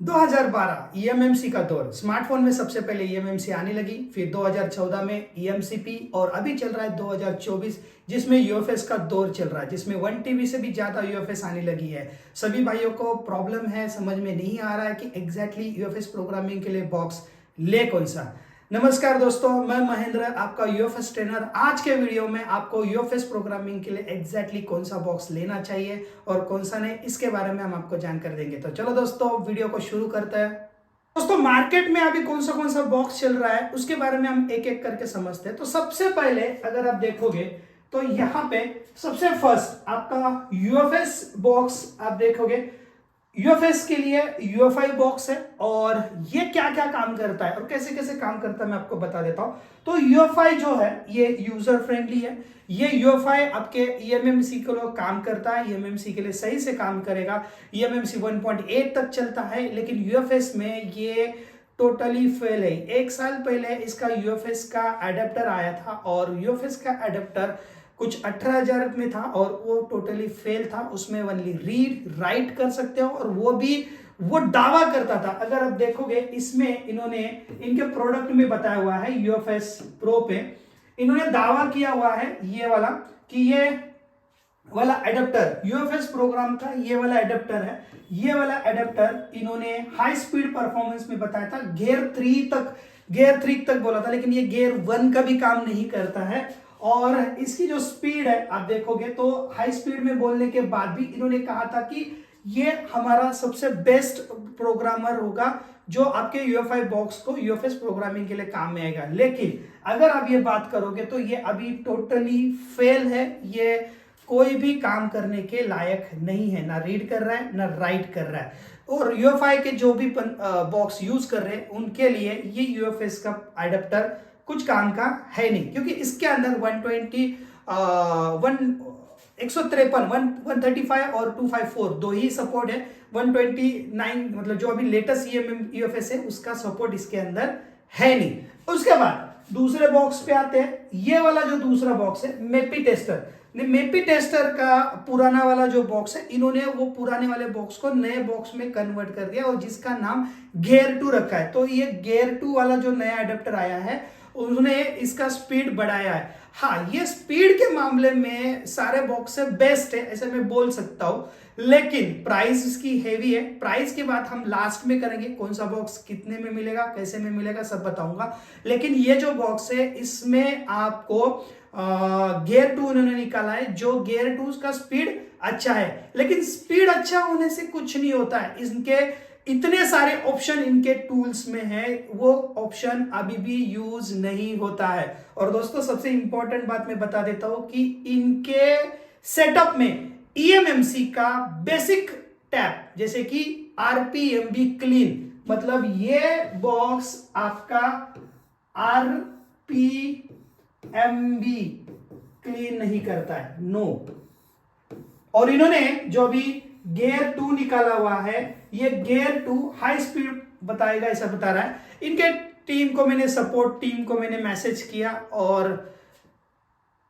2012 eMMC का दौर, smartphone में सबसे पहले ईएमएमसी आने लगी, फिर 2014 में ईएमसीपी और अभी चल रहा है 2024 जिसमें यूएफएस का दौर चल रहा है, जिसमें 1 टीबी से भी ज्यादा यूएफएस आने लगी है। सभी भाइयों को प्रॉब्लम है, समझ में नहीं आ रहा है कि एग्जैक्टली यूएफएस प्रोग्रामिंग के लिए बॉक्स ले कौन सा। नमस्कार दोस्तों, मैं महेंद्र, आपका यूएफएस ट्रेनर। आज के वीडियो में आपको यूएफएस प्रोग्रामिंग के लिए एग्जैक्टली कौन सा बॉक्स लेना चाहिए और कौन सा नहीं, इसके बारे में हम आपको जानकारी देंगे। तो चलो दोस्तों, वीडियो को शुरू करते हैं। दोस्तों, मार्केट में अभी कौन सा बॉक्स चल रहा है उसके बारे में हम एक एक करके समझते हैं। तो सबसे पहले अगर आप देखोगे तो यहाँ पे सबसे फर्स्ट आपका यूएफएस बॉक्स आप देखोगे। यूएफएस के लिए यूएफआई बॉक्स है और ये क्या क्या काम करता है और कैसे कैसे काम करता है मैं आपको बता देता हूं। तो यूएफआई जो है ये यूजर फ्रेंडली है। ये यूएफआई आपके ईएमएमसी के लिए काम करता है, ईएमएमसी के लिए सही से काम करेगा। ईएमएमसी 1.8 तक चलता है, लेकिन यूएफएस में ये टोटली फेल है। एक साल पहले इसका यूएफएस का एडेप्टर आया था और यूएफएस का एडेप्टर कुछ 18,000 में था और वो टोटली फेल था। उसमें ओनली रीड राइट कर सकते हो और वो दावा करता था। अगर आप देखोगे इसमें इन्होंने इनके प्रोडक्ट में बताया हुआ है यूएफएस प्रो पे इन्होंने दावा किया हुआ है ये वाला कि ये वाला एडेप्टर यूएफएस प्रोग्राम का ये वाला एडेप्टर है। ये वाला एडेप्टर इन्होंने हाई स्पीड परफॉर्मेंस में बताया था। गियर 3 तक बोला था, लेकिन ये गियर 1 का भी काम नहीं करता है। और इसकी जो स्पीड है आप देखोगे तो हाई स्पीड में बोलने के बाद भी इन्होंने कहा था कि ये हमारा सबसे बेस्ट प्रोग्रामर होगा जो आपके यूएफआई बॉक्स को यूएफएस प्रोग्रामिंग के लिए काम में आएगा। लेकिन अगर आप ये बात करोगे तो ये अभी टोटली फेल है। ये कोई भी काम करने के लायक नहीं है, ना रीड कर रहा है ना राइट कर रहा है। और यूएफआई के जो भी बॉक्स यूज कर रहे हैं उनके लिए ये यूएफएस का एडेप्टर कुछ काम का है नहीं, क्योंकि इसके अंदर 135 और 254 दो ही सपोर्ट है। 129 मतलब जो अभी लेटेस्ट यूएफएस है उसका सपोर्ट इसके अंदर है नहीं। उसके बाद दूसरे बॉक्स पे आते हैं। ये वाला जो दूसरा बॉक्स है मेपी टेस्टर का पुराना वाला जो बॉक्स है, इन्होंने वो पुराने वाले बॉक्स को नए बॉक्स में कन्वर्ट कर दिया और जिसका नाम गियर 2 रखा है। तो ये गियर 2 वाला जो नया एडेप्टर आया है उन्होंने इसका स्पीड बढ़ाया है। हाँ, ये स्पीड के मामले में सारे बॉक्स से बेस्ट है ऐसे मैं बोल सकता हूं, लेकिन प्राइस इसकी हेवी है। प्राइस की बात हम लास्ट में करेंगे, कौन सा बॉक्स कितने में मिलेगा कैसे में मिलेगा सब बताऊंगा। लेकिन ये जो बॉक्स है इसमें आपको गियर 2 उन्होंने निकाला है, जो गियर 2 का स्पीड अच्छा है। लेकिन स्पीड अच्छा होने से कुछ नहीं होता है, इनके इतने सारे ऑप्शन इनके टूल्स में है, वो ऑप्शन अभी भी यूज नहीं होता है। और दोस्तों सबसे इंपॉर्टेंट बात मैं बता देता हूं कि इनके सेटअप में ईएमएमसी का बेसिक टैब जैसे कि आरपीएमबी क्लीन, मतलब ये बॉक्स आपका आरपीएमबी क्लीन नहीं करता है, नो। और इन्होंने जो भी गियर 2 निकाला हुआ है, ये गियर 2 हाई स्पीड बताएगा ऐसा बता रहा है। इनके सपोर्ट टीम को मैंने मैसेज किया और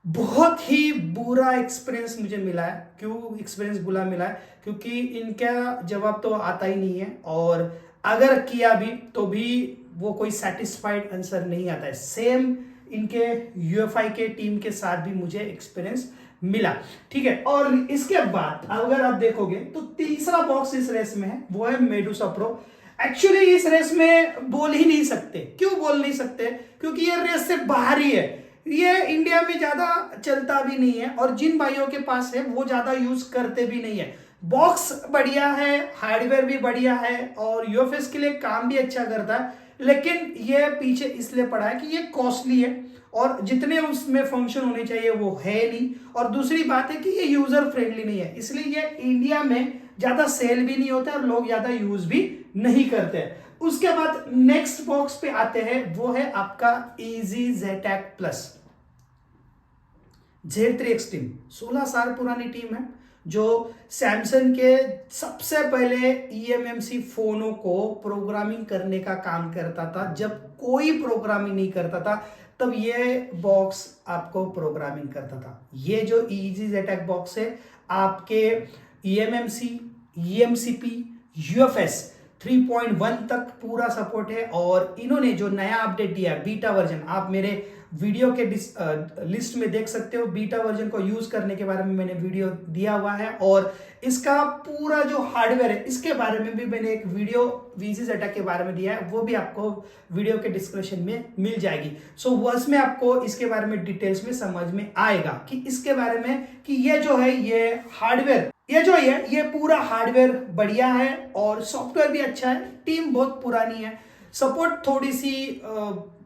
बहुत ही बुरा एक्सपीरियंस मुझे मिला है। क्यों एक्सपीरियंस बुरा मिला है? क्योंकि इनका जवाब तो आता ही नहीं है और अगर किया भी तो भी वो कोई सेटिस्फाइड आंसर नहीं आता है। सेम इनके यूएफआई के टीम के साथ भी मुझे एक्सपीरियंस मिला, ठीक है। और इसके बाद अगर आप देखोगे तो तीसरा बॉक्स इस रेस में है, वो है मेडुसा प्रो। एक्चुअली इस रेस में बोल ही नहीं सकते। क्यों बोल नहीं सकते? क्योंकि ये रेस से बाहर ही है। ये इंडिया में ज्यादा चलता भी नहीं है और जिन भाइयों के पास है वो ज्यादा यूज करते भी नहीं है। बॉक्स बढ़िया है, हार्डवेयर भी बढ़िया है और यूएफएस के लिए काम भी अच्छा करता है, लेकिन ये पीछे इसलिए पड़ा है कि ये कॉस्टली है और जितने उसमें फंक्शन होने चाहिए वो है नहीं। और दूसरी बात है कि ये यूजर फ्रेंडली नहीं है, इसलिए ये इंडिया में ज्यादा सेल भी नहीं होता और लोग ज्यादा यूज भी नहीं करते। उसके बाद नेक्स्ट बॉक्स पे आते हैं, वो है आपका इजी जेटैक प्लस Z3 एक्सट्रीम। 16 साल पुरानी टीम है जो सैमसंग के सबसे पहले ईएमएमसी फोनों को प्रोग्रामिंग करने का काम करता था। जब कोई प्रोग्रामिंग नहीं करता था तब ये बॉक्स आपको प्रोग्रामिंग करता था। ये जो इजी जेटैक बॉक्स है आपके ईएमएमसी, ईएमसीपी, यूएफएस 3.1 तक पूरा सपोर्ट है। और इन्होंने जो नया अपडेट दिया है बीटा वर्जन, आप मेरे वीडियो के लिस्ट में देख सकते हो, बीटा वर्जन को यूज करने के बारे में मैंने वीडियो दिया हुआ है। और इसका पूरा जो हार्डवेयर है इसके बारे में भी मैंने एक वीडियो VGZeta के बारे में दिया है, वो भी आपको वीडियो के डिस्क्रिप्शन में मिल जाएगी। सो उसमें आपको इसके बारे में डिटेल्स में समझ में आएगा कि इसके बारे में कि ये जो है ये हार्डवेयर, ये जो है ये पूरा हार्डवेयर बढ़िया है और सॉफ्टवेयर भी अच्छा है। टीम बहुत पुरानी है, सपोर्ट थोड़ी सी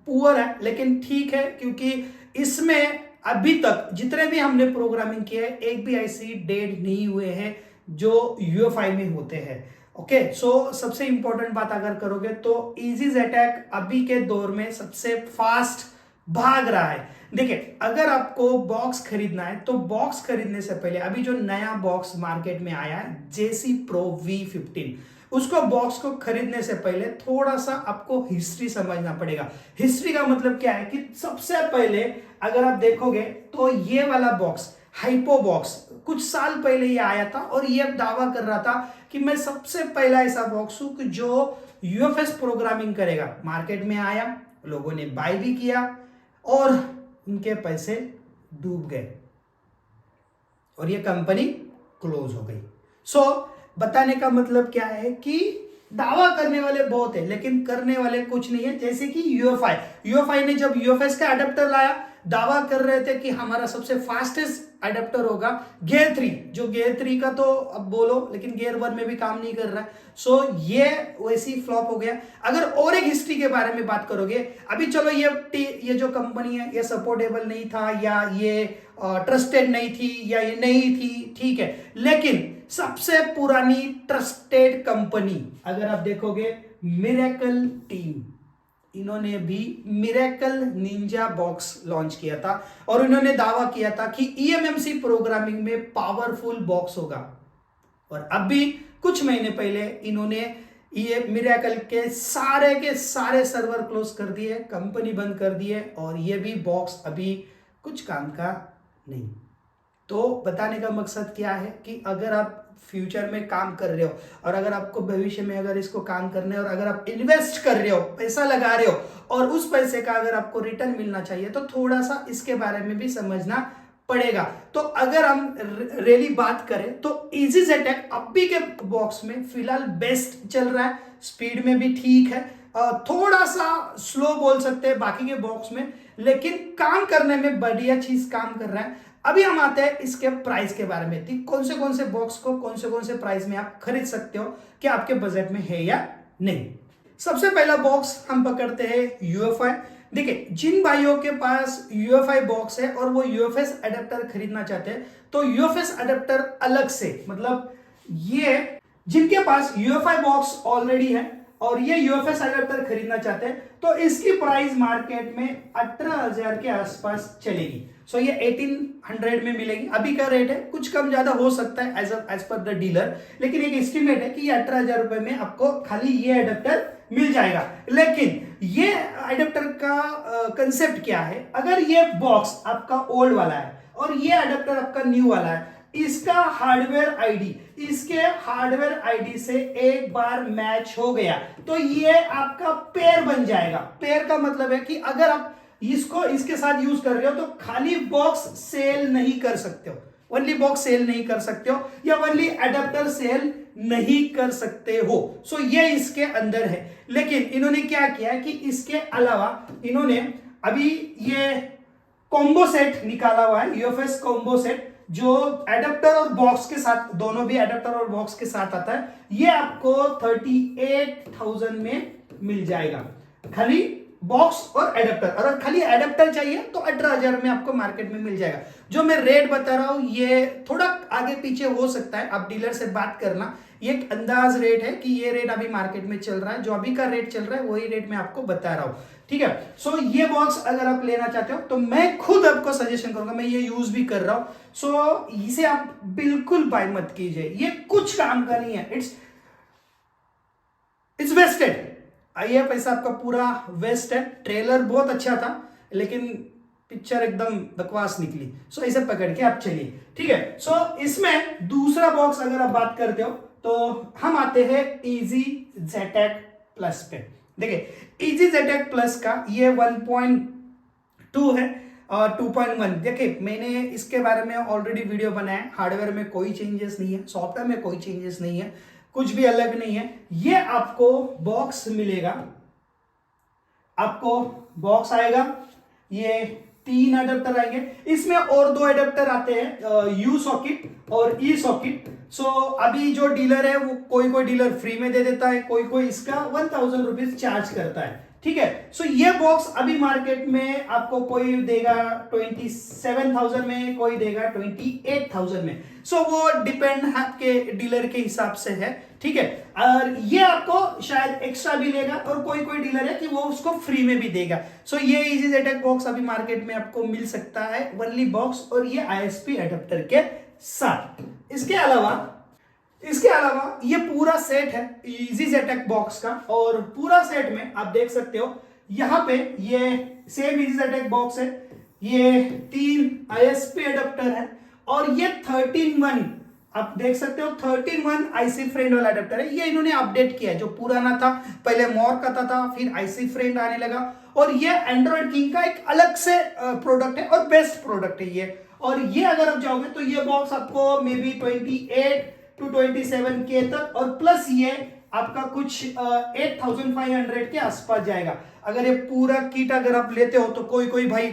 पुअर है लेकिन ठीक है, क्योंकि इसमें अभी तक जितने भी हमने प्रोग्रामिंग किए एक भी ऐसी डेट नहीं हुए हैं जो UEFI में होते हैं। ओके, सो सबसे इंपॉर्टेंट बात अगर करोगे तो EasyZeta अभी के दौर में सबसे फास्ट भाग रहा है। देखिए, अगर आपको बॉक्स खरीदना है तो बॉक्स खरीदने से पहले अभी जो नया बॉक्स मार्केट में आया है JC Pro V15, उसको बॉक्स को खरीदने से पहले थोड़ा सा आपको हिस्ट्री समझना पड़ेगा। हिस्ट्री का मतलब क्या है कि सबसे पहले अगर आप देखोगे तो ये वाला बॉक्स हाइपो बॉक्स कुछ साल पहले ये आया था और ये दावा कर रहा था कि मैं सबसे पहला ऐसा बॉक्स हूं कि जो UFS प्रोग्रामिंग करेगा। मार्केट में आया, लोगों ने बाय भी किया और उनके पैसे डूब गए और ये कंपनी क्लोज हो गई। सो बताने का मतलब क्या है कि दावा करने वाले बहुत है लेकिन करने वाले कुछ नहीं है। जैसे कि UEFI ने जब UFS का अडेप्टर लाया, दावा कर रहे थे कि हमारा सबसे फास्टेस्ट अडेप्टर होगा गियर 3, जो गियर 3 का तो अब बोलो लेकिन गियर 1 में भी काम नहीं कर रहा है। सो ये वैसी फ्लॉप हो गया। अगर और एक हिस्ट्री के बारे में बात करोगे, अभी चलो ये जो कंपनी है ये सपोर्टेबल नहीं था या ये ट्रस्टेड नहीं थी या ये नहीं थी, ठीक है, लेकिन सबसे पुरानी ट्रस्टेड कंपनी अगर आप देखोगे मिरेकल टीम, इन्होंने भी मिरेकल निंजा बॉक्स लॉन्च किया था और इन्होंने दावा किया था कि eMMC प्रोग्रामिंग में पावरफुल बॉक्स होगा। और अभी कुछ महीने पहले इन्होंने ये मिरेकल के सारे सर्वर क्लोज कर दिए, कंपनी बंद कर दिए और ये भी बॉक्स अभी कुछ काम का नहीं। तो बताने का मकसद क्या है कि अगर आप फ्यूचर में काम कर रहे हो और अगर आपको भविष्य में अगर इसको काम करने और अगर आप इन्वेस्ट कर रहे हो, पैसा लगा रहे हो और उस पैसे का अगर आपको रिटर्न मिलना चाहिए तो थोड़ा सा इसके बारे में भी समझना पड़ेगा। तो अगर हम रियली बात करें तो EasyZeta अभी के बॉक्स में फिलहाल बेस्ट चल रहा है, स्पीड में भी ठीक है, थोड़ा सा स्लो बोल सकते हैं बाकी के बॉक्स में, लेकिन काम करने में बढ़िया चीज काम कर रहा है। अभी हम आते हैं इसके प्राइस के बारे में, कौन से बॉक्स को कौन से प्राइस में आप खरीद सकते हो, क्या आपके बजट में है या नहीं। सबसे पहला बॉक्स हम पकड़ते हैं UEFI। देखिए, जिन भाइयों के पास UEFI बॉक्स है और वो UFS अडेप्टर खरीदना चाहते हैं तो UFS अडेप्टर अलग से, मतलब ये जिनके पास UEFI बॉक्स ऑलरेडी है और ये UFS अडेप्टर खरीदना चाहते हैं तो इसकी प्राइस मार्केट में 18,000 के आसपास चलेगी। सो ये 1800 में मिलेगी। अभी का रेट है, कुछ कम ज्यादा हो सकता है एज पर द डीलर, लेकिन एक एस्टिमेट है कि ये 18,000 रुपए में आपको खाली ये अडेप्टर मिल जाएगा। लेकिन ये अडेप्टर का कंसेप्ट क्या है, अगर ये बॉक्स आपका ओल्ड वाला है और ये अडेप्टर आपका न्यू वाला है, इसका हार्डवेयर आईडी इसके हार्डवेयर आईडी से एक बार मैच हो गया तो ये आपका पेयर बन जाएगा। पेयर का मतलब है कि अगर आप इसको इसके साथ यूज कर रहे हो तो खाली बॉक्स सेल नहीं कर सकते हो, ओनली बॉक्स सेल नहीं कर सकते हो या ओनली अडेप्टर सेल नहीं कर सकते हो। सो ये इसके अंदर है। लेकिन इन्होंने क्या किया कि इसके अलावा इन्होंने अभी ये कॉम्बो सेट निकाला हुआ है, UFS कॉम्बो सेट, जो एडेप्टर और बॉक्स के साथ, दोनों भी एडेप्टर और बॉक्स के साथ आता है। ये आपको 38,000 में मिल जाएगा, खाली बॉक्स और एडेप्टर। अगर खाली एडेप्टर चाहिए तो 18,000 में आपको मार्केट में मिल जाएगा। जो मैं रेट बता रहा हूं ये थोड़ा आगे पीछे हो सकता है, आप डीलर से बात करना। ये एक अंदाज रेट है कि ये रेट अभी मार्केट में चल रहा है, जो अभी का रेट चल रहा है वही रेट मैं आपको बता रहा हूं, ठीक है। सो ये बॉक्स अगर आप लेना चाहते हो तो मैं खुद आपको सजेशन करूंगा, मैं ये यूज भी कर रहा हूं। सो इसे आप बिल्कुल बाय मत कीजिए, ये कुछ काम का नहीं है, इट्स वेस्टेड। ये पैसा आपका पूरा वेस्ट है। ट्रेलर बहुत अच्छा था लेकिन पिक्चर एकदम बकवास निकली। सो इसे पकड़ के आप चलिए, ठीक है। सो इसमें दूसरा बॉक्स अगर आप बात करते हो तो हम आते हैं इजी ZTAC प्लस पे। देखिए इजी ZTAC प्लस का ये 1.2 है और 2.1। देखिए मैंने इसके बारे में ऑलरेडी वीडियो बनाया है। हार्डवेयर में कोई चेंजेस नहीं है, सॉफ्टवेयर में कोई चेंजेस नहीं है, कुछ भी अलग नहीं है। ये आपको बॉक्स मिलेगा, आपको बॉक्स आएगा, ये 3 अडेप्टर आएंगे, इसमें और 2 अडेप्टर आते हैं, यू सॉकेट और ई सॉकेट। सो अभी जो डीलर है वो कोई डीलर फ्री में दे देता है, कोई इसका 1000 रुपीज चार्ज करता है, ठीक है। सो ये बॉक्स अभी मार्केट में आपको कोई देगा 27,000 में, कोई देगा 28,000 में। सो वो डिपेंड आपके डीलर के हिसाब से है, ठीक है। और ये आपको शायद एक्स्ट्रा भी लेगा और कोई डीलर है कि वो उसको फ्री में भी देगा। सो ये इजी ZTAC बॉक्स अभी मार्केट में आपको मिल सकता है, ओनली बॉक्स और ये ISP अडेप्टर के साथ। इसके अलावा ये पूरा सेट है इजी ZTAC बॉक्स का, और पूरा सेट में आप देख सकते हो यहां पे ये सेम इजी ZTAC बॉक्स है, ये 3 ISP अडेप्टर है और ये 13-1 आप देख सकते हो 13-1 IC फ्रेंड वाला अडेप्टर है। ये इन्होंने अपडेट किया है, जो पुराना था पहले मोर का था, फिर IC फ्रेंड आने लगा, और ये एंड्रॉइड किंग का एक अलग से प्रोडक्ट है और बेस्ट प्रोडक्ट है ये। और ये अगर आप जाओगे तो ये बॉक्स आपको मे बी 28 to 27K तक, और प्लस ये आपका कुछ 8,500 के आसपास जाएगा। अगर ये पूरा किट अगर आप लेते हो तो कोई भाई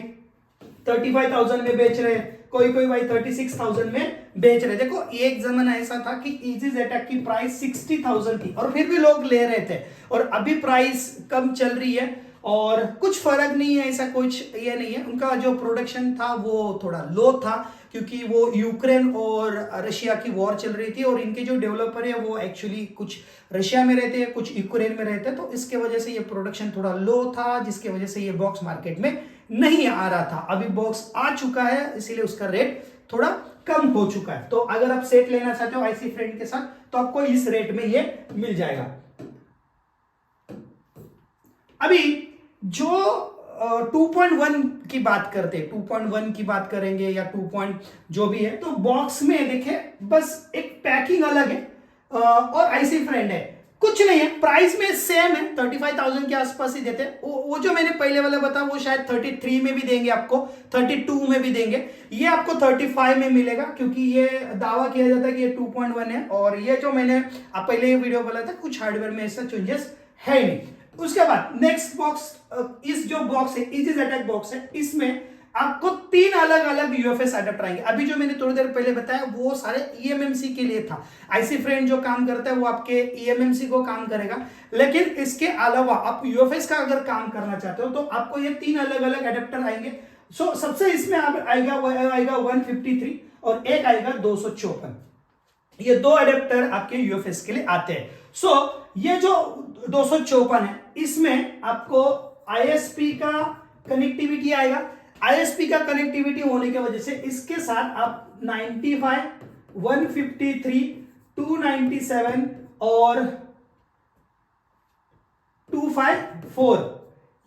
35,000 में बेच रहे, कोई भाई 36,000 में बेच रहे। देखो एक जमाना ऐसा था कि इजी ZTAC की प्राइस 60,000 थी और फिर भी लोग ले रहे थे, और अभी प्राइस कम चल रही है और कुछ फर्क नहीं है, ऐसा कुछ ये नहीं है। उनका जो प्रोडक्शन था वो थोड़ा लो था क्योंकि वो यूक्रेन और रशिया की वॉर चल रही थी, और इनके जो डेवलपर है वो एक्चुअली कुछ रशिया में रहते हैं, कुछ यूक्रेन में रहते हैं, तो इसके वजह से ये प्रोडक्शन थोड़ा लो था, जिसके वजह से ये बॉक्स मार्केट में नहीं आ रहा था। अभी बॉक्स आ चुका है, इसीलिए उसका रेट थोड़ा कम हो चुका है। तो अगर आप सेट लेना चाहते हो IC फ्रेंड के साथ तो आपको इस रेट में ये मिल जाएगा। अभी जो 2.1 की बात करते हैं, 2.1 की बात करेंगे या 2. जो भी है, तो बॉक्स में देखे बस एक पैकिंग अलग है और IC फ्रेंड है, कुछ नहीं है। प्राइस में सेम है, 35,000 के आसपास ही देते हैं। वो जो मैंने पहले वाला बताया वो शायद 33 में भी देंगे आपको, 32 में भी देंगे, ये आपको 35 में मिलेगा, क्योंकि ये दावा किया जाता है कि ये 2.1 है। और ये जो मैंने पहले ये वीडियो बोला था, कुछ हार्डवेयर में ऐसा चेंजेस है नहीं। उसके बाद नेक्स्ट बॉक्स, इस जो बॉक्स है इजी ZTAC बॉक्स है, इसमें आपको 3 अलग अलग UFS अडेप्टर आएंगे। अभी जो मैंने थोड़ी देर पहले बताया वो सारे eMMC के लिए था। IC फ्रेंड जो काम करता है वो आपके eMMC को काम करेगा, लेकिन इसके अलावा आप UFS का अगर काम करना चाहते हो तो आपको ये 3 अलग अलग अडेप्टर आएंगे। सो सबसे इसमें आएगा 153 और एक आएगा 254। ये 2 अडेप्टर आपके UFS के लिए आते हैं। सो ये जो 254 है, इसमें आपको ISP का कनेक्टिविटी आएगा। ISP का कनेक्टिविटी होने की वजह से इसके साथ आप 95, 153, 297 और 254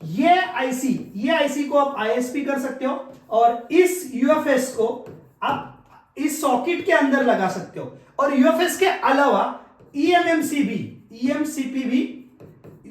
ये IC को आप ISP कर सकते हो, और इस UFS को आप इस सॉकेट के अंदर लगा सकते हो। और UFS के अलावा EMCP भी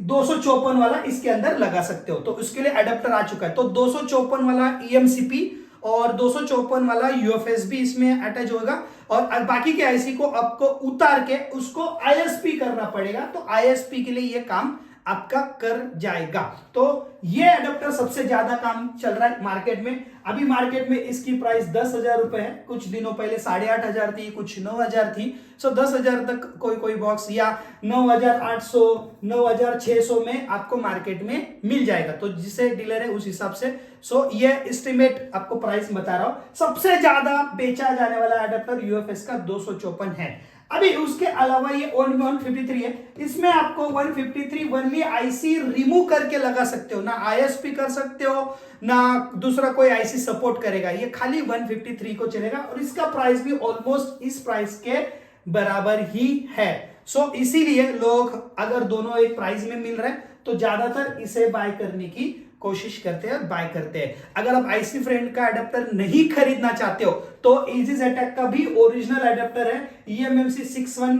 254 वाला इसके अंदर लगा सकते हो, तो उसके लिए अडेप्टर आ चुका है। तो 254 वाला EMCP और 254 वाला UFS भी इसमें अटैच होगा, और बाकी के IC को आपको उतार के उसको ISP करना पड़ेगा, तो ISP के लिए ये काम आपका कर जाएगा। तो ये अडेप्टर सबसे ज्यादा काम चल रहा है मार्केट में। अभी मार्केट में इसकी प्राइस 10,000 रुपए है, कुछ दिनों पहले 8,500 थी, कुछ 9,000 थी। सो 10,000 तक कोई बॉक्स, या 9,800, 9,600 में आपको मार्केट में मिल जाएगा। तो जिसे डीलर है उस हिसाब से। सो ये एस्टिमेट आपको प्राइस बता रहा हूं। सबसे ज्यादा बेचा जाने वाला अडेप्टर UFS का 254 है। अभी उसके अलावा ये 153 है, इसमें आपको 153 वनली IC रिमूव करके लगा सकते हो, ना ISP कर सकते हो, ना दूसरा कोई IC सपोर्ट करेगा, ये खाली 153 को चलेगा, और इसका प्राइस भी ऑलमोस्ट इस प्राइस के बराबर ही है। सो इसीलिए लोग अगर दोनों एक प्राइस में मिल रहे हैं तो ज्यादातर इसे बाय करने की कोशिश करते हैं, बाय करते हैं। अगर आप IC फ्रेंड का अडेप्टर नहीं खरीदना चाहते हो तो इजी ZTAC का भी ओरिजिनल एडेप्टर है eMMC 61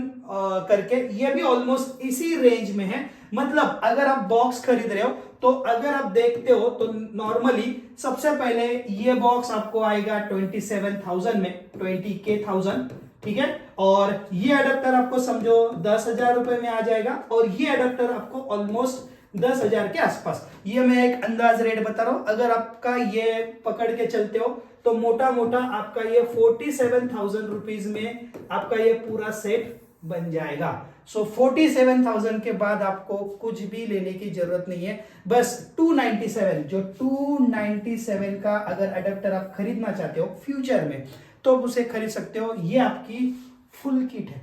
करके, ये भी ऑलमोस्ट इसी रेंज में है। मतलब अगर आप बॉक्स खरीद रहे हो तो अगर आप देखते हो तो नॉर्मली सबसे पहले ये बॉक्स आपको आएगा 27,000 में, 20,000, ठीक है। और ये अडेप्टर आपको समझो 10,000 रुपए में आ जाएगा, और ये अडेप्टर आपको ऑलमोस्ट 10,000 के आसपास। ये मैं एक अंदाज रेट बता रहा हूं, अगर आपका ये पकड़ के चलते हो तो मोटा मोटा आपका ये 47,000 रुपीज में आपका ये पूरा सेट बन जाएगा। सो 47,000 के बाद आपको कुछ भी लेने की जरूरत नहीं है। बस 297, जो 297 का अगर अडेप्टर आप खरीदना चाहते हो फ्यूचर में तो आप उसे खरीद सकते हो। ये आपकी फुल किट है।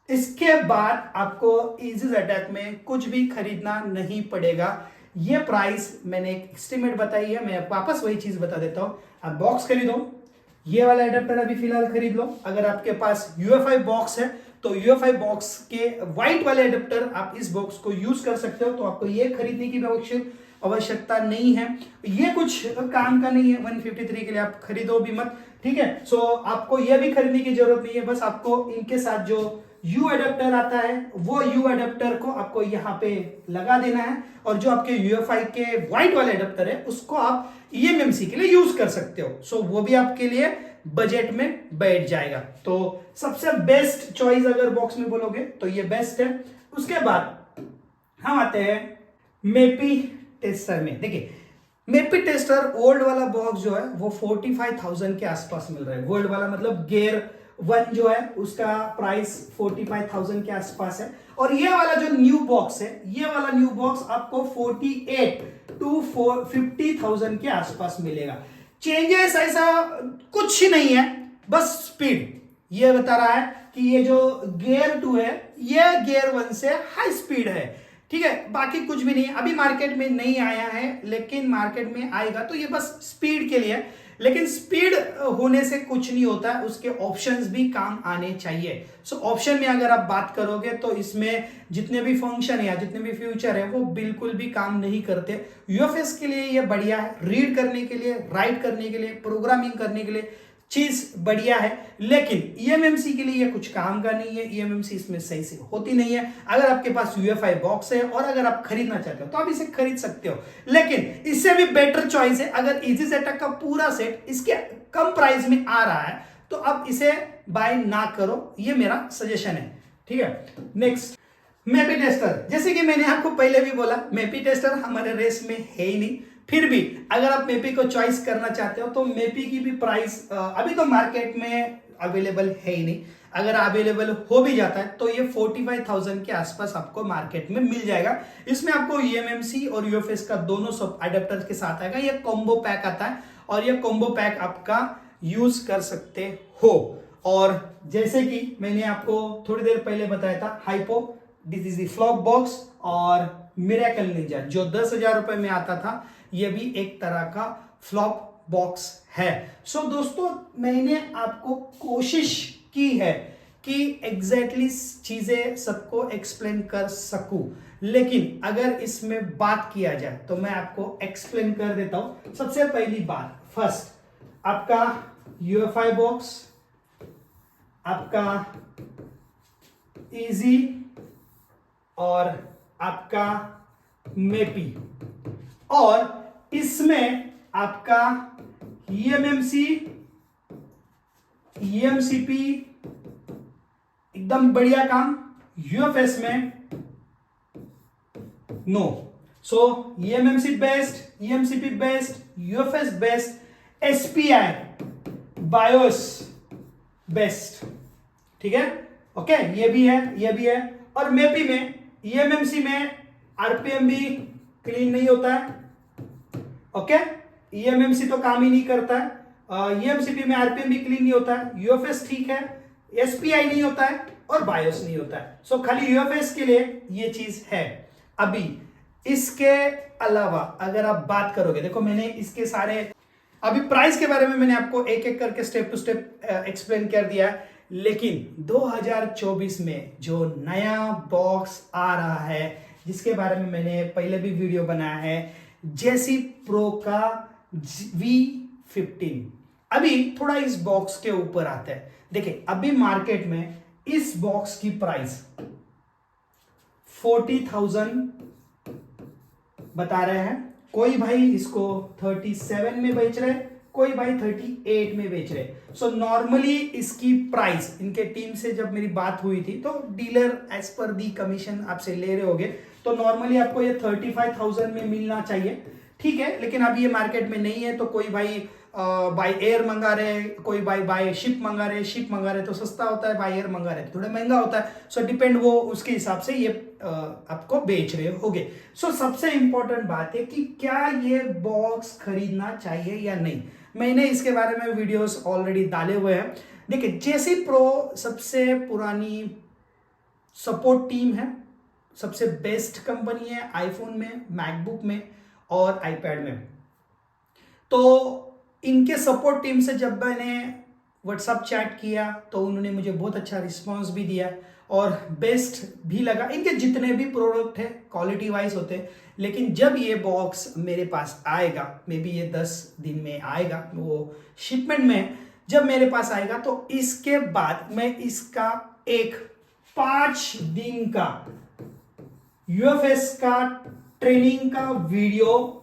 इसके बाद आपको इजी ZTAC में कुछ भी खरीदना नहीं पड़ेगा। ये प्राइस मैंने एक एस्टिमेट बताई है, मैं वापस वही चीज बता देता हूं। आप बॉक्स खरीदो, ये वाला एडेप्टर अभी फिलहाल खरीद लो। अगर आपके पास UFI बॉक्स है तो UFI बॉक्स के व्हाइट वाले एडेप्टर आप इस बॉक्स को यूज कर सकते हो, तो आपको ये खरीदने की आवश्यकता नहीं है। ये कुछ काम का नहीं है, 153 के लिए आप खरीदो भी मत, ठीक है। सो आपको ये भी खरीदने की जरूरत नहीं है। बस आपको इनके साथ जो U एडेप्टर आता है वो U एडेप्टर को आपको यहाँ पे लगा देना है, और जो आपके UFI के व्हाइट वाले एडेप्टर है उसको आप eMMC के लिए यूज कर सकते हो। सो वो भी आपके लिए बजट में बैठ जाएगा। तो सबसे बेस्ट चॉइस अगर बॉक्स में बोलोगे तो ये बेस्ट है। उसके बाद हम आते हैं मेपी टेस्टर में। देखिए मेपी टेस्टर ओल्ड वाला बॉक्स जो है वो 45,000 के आसपास मिल रहा है। गोल्ड वाला मतलब गियर 1 जो है उसका प्राइस 45,000 के आसपास है, और ये वाला जो न्यू बॉक्स है, ये वाला न्यू बॉक्स आपको 48 to 50,000 के आसपास मिलेगा। चेंजेस ऐसा कुछ नहीं है, बस स्पीड ये बता रहा है कि ये जो गियर 2 है ये गियर 1 से हाई स्पीड है, ठीक है। बाकी कुछ भी नहीं है, अभी मार्केट में नहीं आया है, लेकिन मार्केट में आएगा तो ये बस स्पीड के लिए। लेकिन स्पीड होने से कुछ नहीं होता है, उसके ऑप्शंस भी काम आने चाहिए। सो ऑप्शन में अगर आप बात करोगे तो इसमें जितने भी फंक्शन है या जितने भी फीचर है वो बिल्कुल भी काम नहीं करते। UFS के लिए ये बढ़िया है, रीड करने के लिए, राइट करने के लिए, प्रोग्रामिंग करने के लिए चीज बढ़िया है, लेकिन eMMC के लिए ये कुछ काम का नहीं है। eMMC इसमें सही से होती नहीं है। अगर आपके पास UFI बॉक्स है और अगर आप खरीदना चाहते हो तो आप इसे खरीद सकते हो, लेकिन इससे भी बेटर चॉइस है अगर इजी ZTAC का पूरा सेट इसके कम प्राइस में आ रहा है तो आप इसे बाय ना करो, ये मेरा सजेशन है, ठीक है। नेक्स्ट मेपी टेस्टर। जैसे कि मैंने आपको पहले भी बोला, मेपी टेस्टर हमारे रेस में है ही नहीं, फिर भी अगर आप मेपी को चॉइस करना चाहते हो तो मेपी की भी प्राइस अभी तो मार्केट में अवेलेबल है ही नहीं। अगर अवेलेबल हो भी जाता है तो ये 45,000 के आसपास आपको मार्केट में मिल जाएगा। इसमें आपको eMMC और UFS का दोनों सब एडेप्टर के साथ आएगा। ये कॉम्बो पैक आता है और ये कॉम्बो पैक आपका यूज कर सकते हो। और जैसे कि मैंने आपको थोड़ी देर पहले बताया था, हाइपो डिजीजी फ्लॉप बॉक्स और मिरेकल निंजा जो 10,000 रुपए में आता था, ये भी एक तरह का फ्लॉप बॉक्स है। सो दोस्तों मैंने आपको कोशिश की है कि एग्जैक्टली चीजें सबको एक्सप्लेन कर सकूं, लेकिन अगर इसमें बात किया जाए तो मैं आपको एक्सप्लेन कर देता हूं। सबसे पहली बात, फर्स्ट आपका UFI बॉक्स, आपका इजी और आपका मेपी, और इसमें आपका eMMC, eMCP एकदम बढ़िया काम, UFS में नो। सो eMMC best, eMCP best, UFS best, SPI BIOS best, ठीक है। ओके, ये भी है, ये भी है। और मेपी में eMMC में RPM भी क्लीन नहीं होता है, ओके। eMMC तो काम ही नहीं करता है, eMCP में RPM भी क्लीन नहीं होता है, UFS ठीक है, SPI नहीं होता है और बायोस नहीं होता है। सो खाली UFS के लिए ये चीज है। अभी इसके अलावा अगर आप बात करोगे, देखो मैंने इसके सारे अभी प्राइस के बारे में मैंने आपको एक एक करके स्टेप टू स्टेप एक्सप्लेन कर दिया, लेकिन 2024 में जो नया बॉक्स आ रहा है जिसके बारे में मैंने पहले भी वीडियो बनाया है, जेसी प्रो का V15, अभी थोड़ा इस बॉक्स के ऊपर आता है। देखिए अभी मार्केट में इस बॉक्स की प्राइस 40,000 बता रहे हैं। कोई भाई इसको 37 में बेच रहे, कोई भाई 38 में बेच रहे। सो नॉर्मली इसकी प्राइस, इनके टीम से जब मेरी बात हुई थी तो डीलर एज पर दी कमीशन आपसे ले रहे होगे, तो नॉर्मली आपको ये 35,000 में मिलना चाहिए, ठीक है। लेकिन अब ये मार्केट में नहीं है, तो कोई भाई बाय एयर मंगा रहे, कोई बाय शिप मंगा रहे, शिप मंगा रहे तो सस्ता होता है, बाय एयर मंगा रहे तो थोड़ा महंगा होता है। सो डिपेंड, वो उसके हिसाब से ये आपको बेच रहे होगे। सो सबसे इंपॉर्टेंट बात है कि क्या ये बॉक्स खरीदना चाहिए या नहीं। मैंने इसके बारे में वीडियोस ऑलरेडी डाले हुए हैं। देखिए जेसी प्रो सबसे पुरानी सपोर्ट टीम है, सबसे बेस्ट कंपनी है आईफोन में, मैकबुक में और आईपैड में। तो इनके सपोर्ट टीम से जब मैंने व्हाट्सएप चैट किया तो उन्होंने मुझे बहुत अच्छा रिस्पांस भी दिया और बेस्ट भी लगा। इनके जितने भी प्रोडक्ट है क्वालिटी वाइज होते हैं, लेकिन जब ये बॉक्स मेरे पास आएगा, मे बी ये 10 दिन में आएगा, वो शिपमेंट में जब मेरे पास आएगा, तो इसके बाद मैं इसका एक 5 दिन का यूएफएस का ट्रेनिंग का वीडियो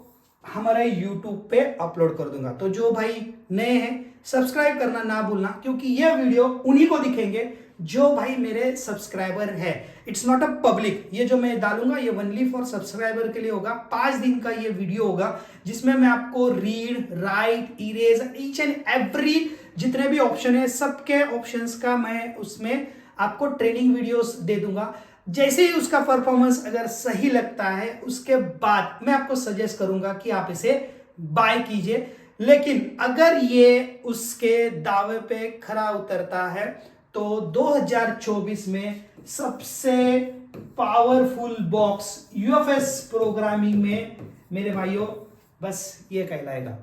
हमारे YouTube पे अपलोड कर दूंगा। तो जो भाई नए हैं सब्सक्राइब करना ना भूलना, क्योंकि ये वीडियो उन्हीं को दिखेंगे जो भाई मेरे सब्सक्राइबर है। इट्स नॉट अ पब्लिक, ये जो मैं डालूंगा ये ओनली फॉर सब्सक्राइबर के लिए होगा। 5 दिन का ये वीडियो होगा जिसमें मैं आपको read, right, erase, each and every जितने भी ऑप्शन है सबके ऑप्शंस का मैं उसमें आपको ट्रेनिंग वीडियोस दे दूंगा। जैसे ही उसका परफॉर्मेंस अगर सही लगता है उसके बाद मैं आपको सजेस्ट करूंगा कि आप इसे बाय कीजिए। लेकिन अगर ये उसके दावे पे खरा उतरता है तो 2024 में सबसे पावरफुल बॉक्स यूएफएस प्रोग्रामिंग में मेरे भाइयों बस ये कहलाएगा।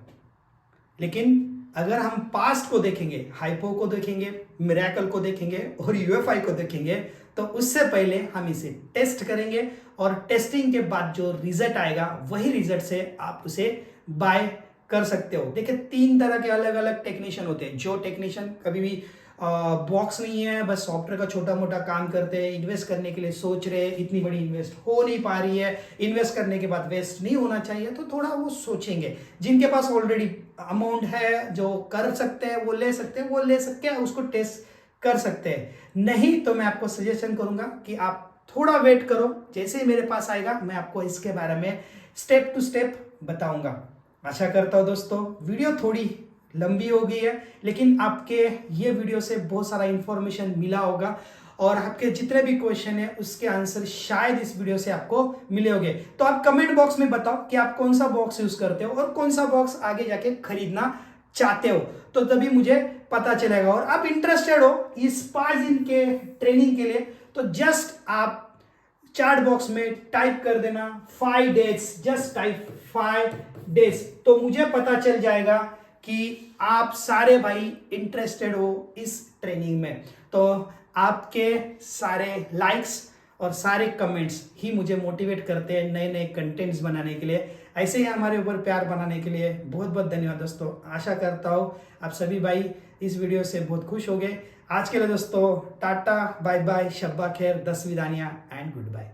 लेकिन अगर हम पास्ट को देखेंगे, हाइपो को देखेंगे, मिरेकल को देखेंगे और यूएफआई को देखेंगे, तो उससे पहले हम इसे टेस्ट करेंगे और टेस्टिंग के बाद जो रिजल्ट आएगा वही रिजल्ट से आप उसे बाय कर सकते हो। देखिए 3 तरह के अलग अलग टेक्नीशियन होते हैं। जो टेक्नीशियन कभी भी बॉक्स नहीं है, बस सॉफ्टवेयर का छोटा मोटा काम करते हैं, इन्वेस्ट करने के लिए सोच रहे हैं, इतनी बड़ी इन्वेस्ट हो नहीं पा रही है, इन्वेस्ट करने के बाद वेस्ट नहीं होना चाहिए, तो थोड़ा वो सोचेंगे। जिनके पास ऑलरेडी अमाउंट है, जो कर सकते हैं वो ले सकते हैं, वो ले सकते हैं, उसको टेस्ट कर सकते हैं। नहीं तो मैं आपको सजेशन करूंगा कि आप थोड़ा वेट करो, जैसे ही मेरे पास आएगा मैं आपको इसके बारे में स्टेप टू स्टेप बताऊंगा। आशा करता हूं दोस्तों वीडियो थोड़ी लंबी हो गई है, लेकिन आपके ये वीडियो से बहुत सारा इंफॉर्मेशन मिला होगा और आपके जितने भी क्वेश्चन है उसके आंसर शायद इस वीडियो से आपको मिले होंगे। तो आप कमेंट बॉक्स में बताओ कि आप कौन सा बॉक्स यूज करते हो और कौन सा बॉक्स आगे जाके खरीदना चाहते हो, तो तभी मुझे पता चलेगा। और आप इंटरेस्टेड हो इस 5 दिन के ट्रेनिंग के लिए, तो जस्ट आप चैट बॉक्स में टाइप कर देना 5 डेज, जस्ट टाइप 5 डेज, तो मुझे पता चल जाएगा कि आप सारे भाई इंटरेस्टेड हो इस ट्रेनिंग में। तो आपके सारे लाइक्स और सारे कमेंट्स ही मुझे मोटिवेट करते हैं नए नए कंटेंट्स बनाने के लिए। ऐसे ही हमारे ऊपर प्यार बनाने के लिए बहुत बहुत धन्यवाद दोस्तों। आशा करता हूँ आप सभी भाई इस वीडियो से बहुत खुश हो गए। आज के लिए दोस्तों टाटा, बाय बाय, शब्बा खैर, 10 विदानियाँ एंड गुड बाय।